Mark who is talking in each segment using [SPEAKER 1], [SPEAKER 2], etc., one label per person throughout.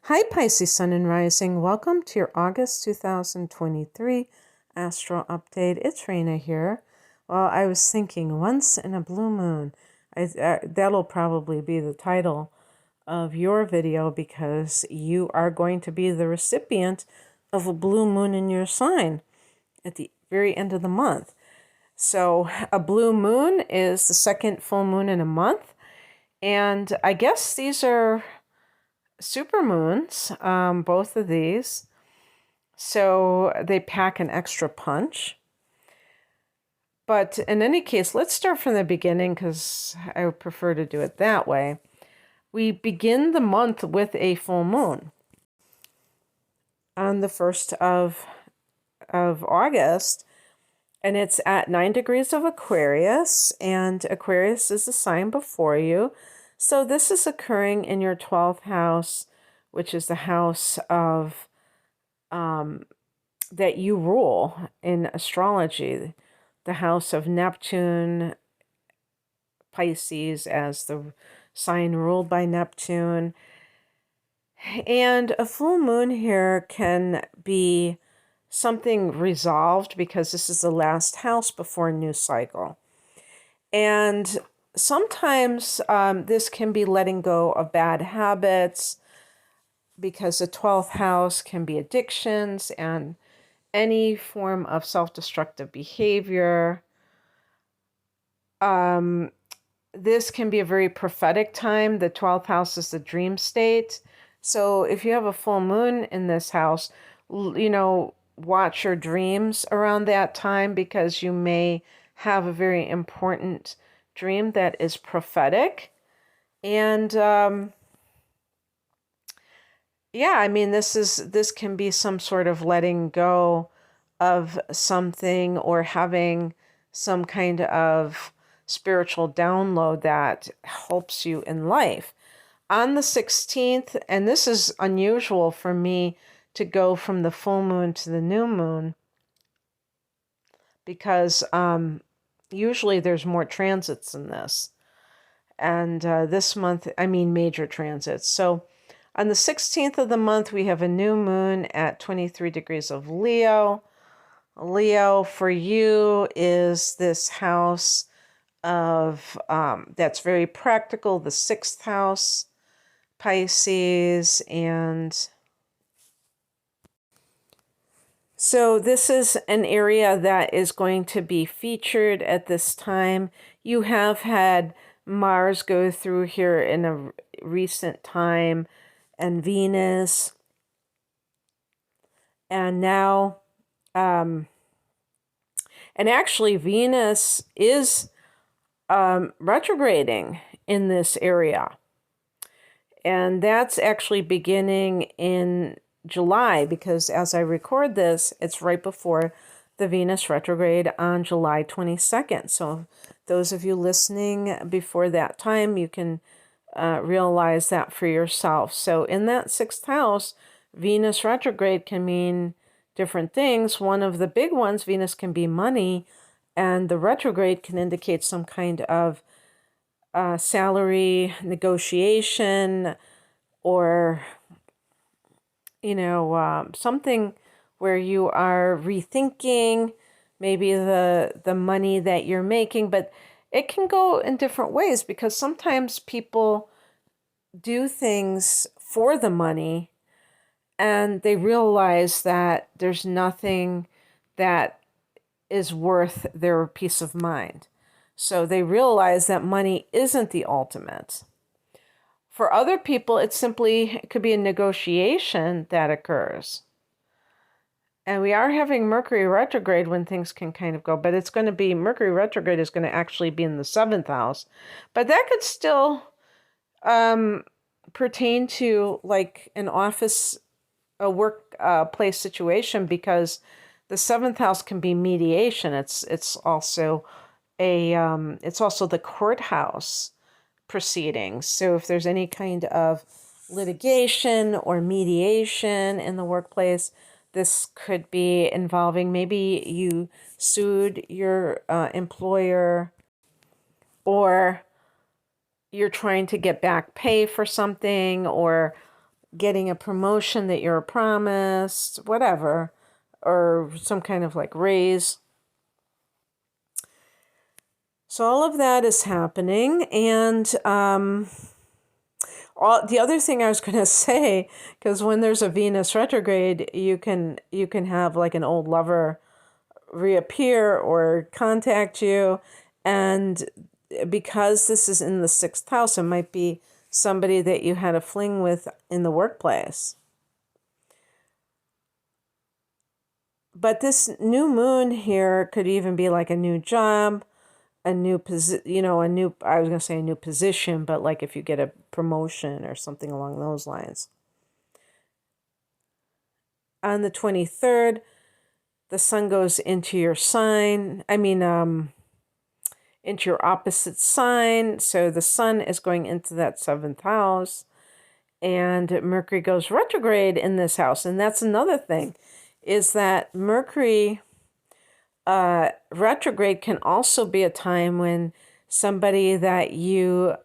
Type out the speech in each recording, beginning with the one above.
[SPEAKER 1] Hi, Pisces Sun and Rising. Welcome to your August 2023 Astro Update. It's Raina here. Well, I was thinking once in a blue moon. That'll probably be the title of your video because you are going to be the recipient of a blue moon in your sign at the very end of the month. So a blue moon is the second full moon in a month. And I guess these are supermoons, both of these. So they pack an extra punch. But in any case, let's start from the beginning because I would prefer to do it that way. We begin the month with a full moon on the 1st of August, and it's at 9 degrees of Aquarius, and Aquarius is the sign before you. So this is occurring in your 12th house, which is the house of that you rule in astrology, the house of Neptune, Pisces as the sign ruled by Neptune. And a full moon here can be something resolved because this is the last house before a new cycle. And sometimes this can be letting go of bad habits because the 12th house can be addictions and any form of self-destructive behavior. This can be a very prophetic time. The 12th house is the dream state. So if you have a full moon in this house, watch your dreams around that time because you may have a very important dream that is prophetic. And this can be some sort of letting go of something or having some kind of spiritual download that helps you in life. On the 16th, and this is unusual for me to go from the full moon to the new moon because usually there's more transits in this. And this month, major transits. So on the 16th of the month, we have a new moon at 23 degrees of Leo. Leo, for you, is this house of that's very practical, the 6th house, Pisces, and so this is an area that is going to be featured at this time. You have had Mars go through here in a recent time, and Venus, and now, and actually Venus is retrograding in this area. And that's actually beginning in July because as I record this, it's right before the Venus retrograde on July 22nd. So those of you listening before that time, you can realize that for yourself. So in that 6th house, Venus retrograde can mean different things. One of the big ones, Venus can be money, and the retrograde can indicate some kind of salary negotiation or, something where you are rethinking maybe the money that you're making. But it can go in different ways because sometimes people do things for the money and they realize that there's nothing that is worth their peace of mind. So they realize that money isn't the ultimate. For other people, it could be a negotiation that occurs. And we are having Mercury retrograde when things can kind of go, but Mercury retrograde is going to actually be in the 7th house. But that could still pertain to like an office, a workplace situation because the 7th house can be mediation. It's also the courthouse proceedings. So if there's any kind of litigation or mediation in the workplace, this could be involving maybe you sued your employer or you're trying to get back pay for something or getting a promotion that you're promised, whatever, or some kind of like raise. So all of that is happening. And the other thing I was going to say, because when there's a Venus retrograde, you can have like an old lover reappear or contact you. And because this is in the 6th house, it might be somebody that you had a fling with in the workplace. But this new moon here could even be like a new job, a new position, I was going to say a new position, but like if you get a promotion or something along those lines. On the 23rd, the sun goes into your sign. Into your opposite sign. So the sun is going into that 7th house, and Mercury goes retrograde in this house. And that's another thing, is that Mercury retrograde can also be a time when somebody that you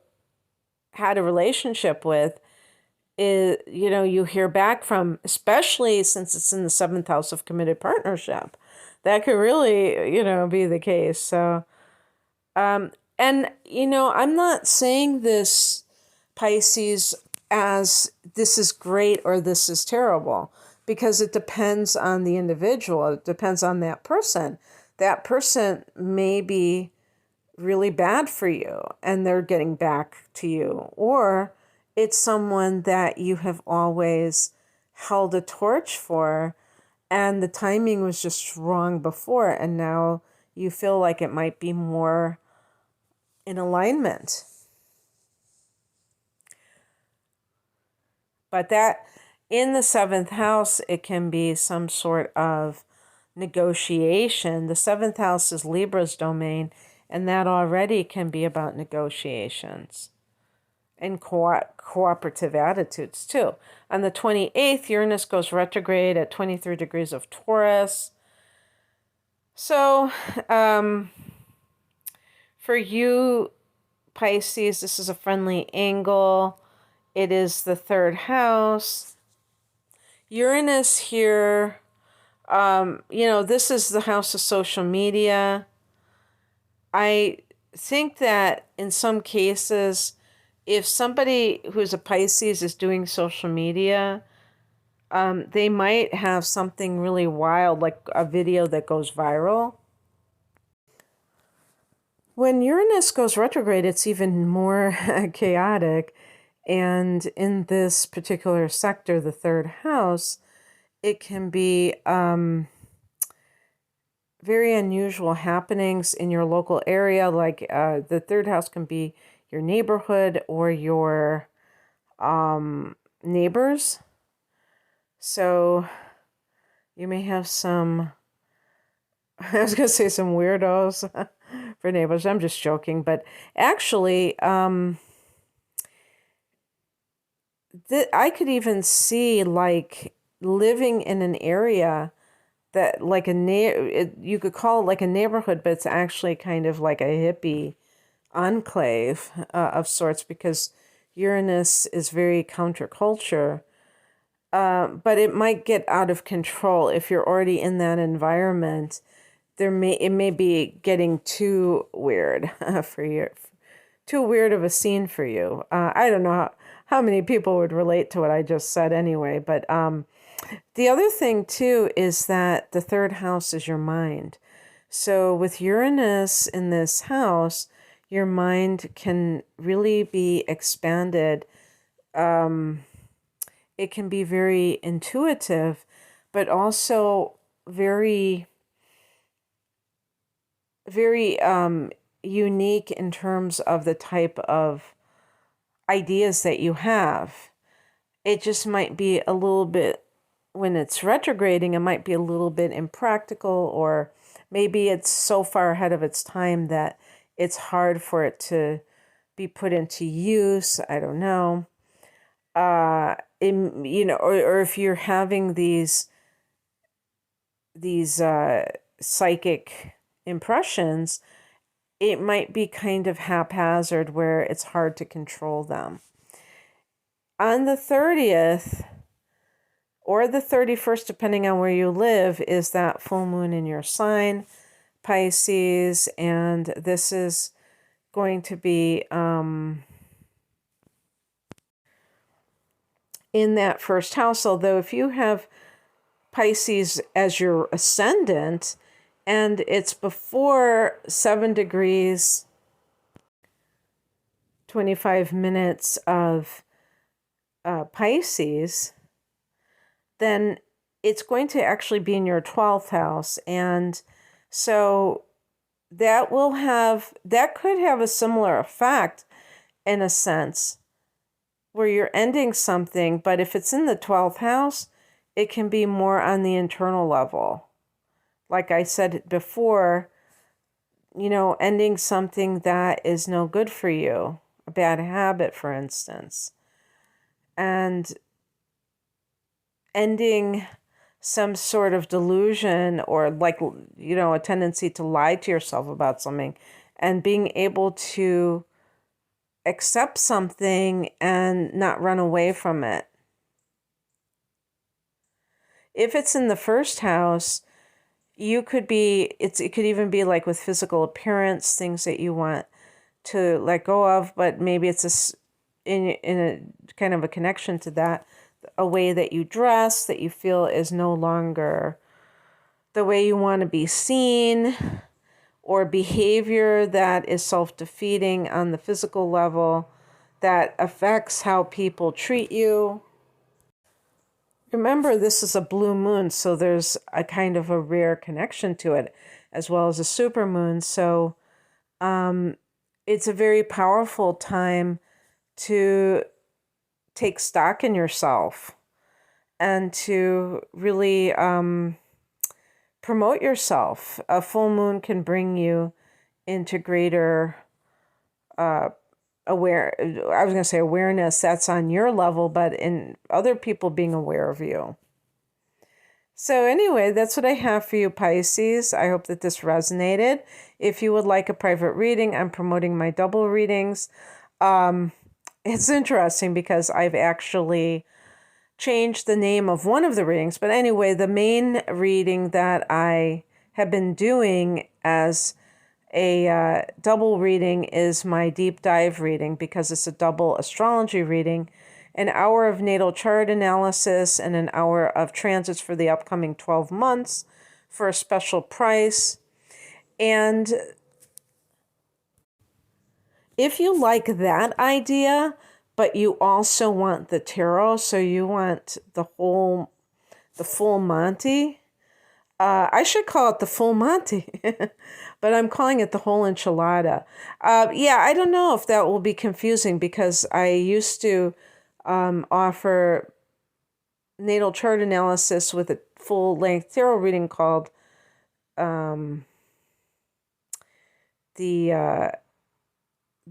[SPEAKER 1] had a relationship with is, you hear back from, especially since it's in the 7th house of committed partnership. That could really, be the case. So, and, I'm not saying this, Pisces, as this is great or this is terrible, because it depends on the individual. It depends on that person. That person may be really bad for you and they're getting back to you, or it's someone that you have always held a torch for and the timing was just wrong before, and now you feel like it might be more in alignment. But that in the 7th house, it can be some sort of negotiation. The 7th house is Libra's domain, and that already can be about negotiations and cooperative attitudes too. On the 28th, Uranus goes retrograde at 23 degrees of Taurus. So, for you, Pisces, this is a friendly angle. It is the 3rd house. Uranus here, this is the house of social media. I think that in some cases, if somebody who's a Pisces is doing social media, they might have something really wild, like a video that goes viral. When Uranus goes retrograde, it's even more chaotic. And in this particular sector, the 3rd house, it can be very unusual happenings in your local area. Like the 3rd house can be your neighborhood or your neighbors. So you may have some, I was going to say some weirdos for neighbors. I'm just joking. But actually, I could even see like living in an area that like you could call it like a neighborhood, but it's actually kind of like a hippie enclave of sorts, because Uranus is very counterculture. But it might get out of control if you're already in that environment. It may be getting too weird for you, too weird of a scene for you. I don't know how many people would relate to what I just said anyway. But the other thing too is that the 3rd house is your mind. So with Uranus in this house, your mind can really be expanded. It can be very intuitive, but also very, very unique in terms of the type of ideas that you have. It just might be a little bit, when it's retrograding, it might be a little bit impractical, or maybe it's so far ahead of its time that it's hard for it to be put into use. I don't know. Or if you're having these psychic impressions, it might be kind of haphazard where it's hard to control them. On the 30th or the 31st, depending on where you live, is that full moon in your sign, Pisces, and this is going to be in that first house. Although if you have Pisces as your ascendant and it's before 7 degrees 25 minutes of Pisces, then it's going to actually be in your 12th house. And so that could have a similar effect in a sense where you're ending something, but if it's in the 12th house, it can be more on the internal level. Like I said before, ending something that is no good for you, a bad habit, for instance, and ending some sort of delusion or a tendency to lie to yourself about something and being able to accept something and not run away from it. If it's in the first house, it could even be like with physical appearance, things that you want to let go of, but maybe it's in a kind of a connection to that, a way that you dress that you feel is no longer the way you want to be seen, or behavior that is self-defeating on the physical level that affects how people treat you. Remember, this is a blue moon, so there's a kind of a rare connection to it, as well as a supermoon. So it's a very powerful time to take stock in yourself and to really promote yourself. A full moon can bring you into greater awareness. That's on your level, but in other people being aware of you. So anyway, that's what I have for you, Pisces. I hope that this resonated. If you would like a private reading, I'm promoting my double readings. It's interesting because I've actually changed the name of one of the readings. But anyway, the main reading that I have been doing as a double reading is my deep dive reading, because it's a double astrology reading, an hour of natal chart analysis and an hour of transits for the upcoming 12 months for a special price. And if you like that idea, but you also want the tarot, so you want the full Monty, I should call it the full Monty, but I'm calling it the whole enchilada. I don't know if that will be confusing, because I used to offer natal chart analysis with a full-length tarot reading called the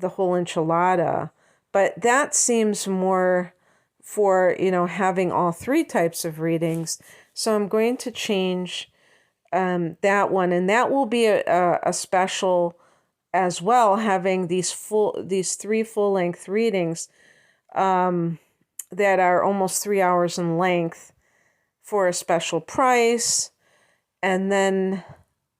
[SPEAKER 1] whole enchilada, but that seems more for having all three types of readings. So I'm going to change that one, and that will be a special as well, having these three full-length readings that are almost 3 hours in length for a special price. And then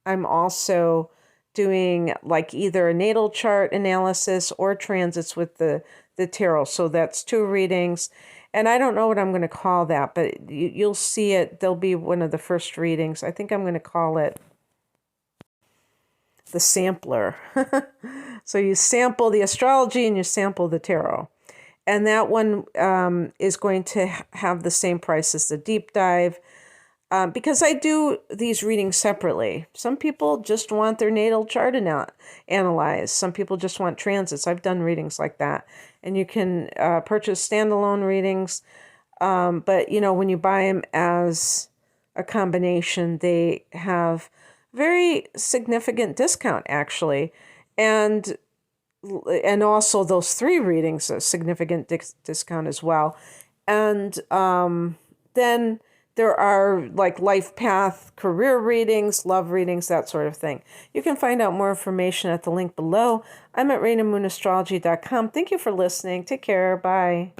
[SPEAKER 1] I'm also doing like either a natal chart analysis or transits with the tarot. So that's 2 readings. And I don't know what I'm going to call that, but you'll see it. There'll be one of the first readings. I think I'm going to call it the sampler. So you sample the astrology and you sample the tarot. And that one is going to have the same price as the deep dive, because I do these readings separately. Some people just want their natal chart analyzed. Some people just want transits. I've done readings like that. And you can purchase standalone readings. But, when you buy them as a combination, they have very significant discount, actually. And also those 3 readings, a significant discount as well. And then there are like life path, career readings, love readings, that sort of thing. You can find out more information at the link below. I'm at RainaMoonAstrology.com. Thank you for listening. Take care. Bye.